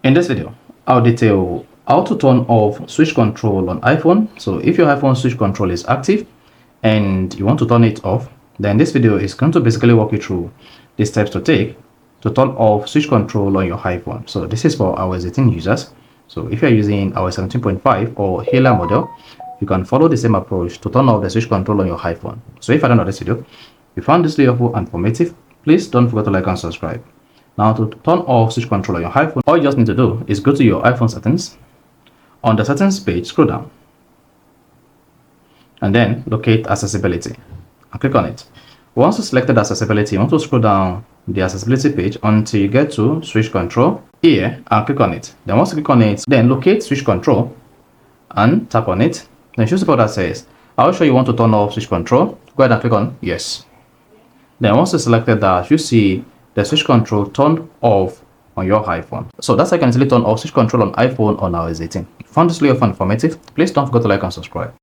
In this video, I'll detail how to turn off switch control on iPhone. So if your iPhone switch control is active and you want to turn it off, then this video is going to basically walk you through the steps to take to turn off switch control on your iPhone. So this is for iOS 18 users. So if you're using iOS 17.5 or earlier model, you can follow the same approach to turn off the switch control on your iPhone. So if I don't know this video, if you found this video helpful and informative, please don't forget to like and subscribe. Now, to turn off switch control on your iPhone, all you just need to do is go to your iPhone settings. On the settings page, scroll down and then locate accessibility and click on it. Once you selected accessibility, you want to scroll down the accessibility page until you get to switch control here and click on it. Then once you click on it, then locate switch control and tap on it. Then choose the part that says, are you sure you want to turn off switch control? Go ahead and click on yes. Then once you selected that, you see the switch control turned off on your iPhone. So that's how you can easily turn off switch control on iPhone on iOS 18. If you found this video informative, please don't forget to like and subscribe.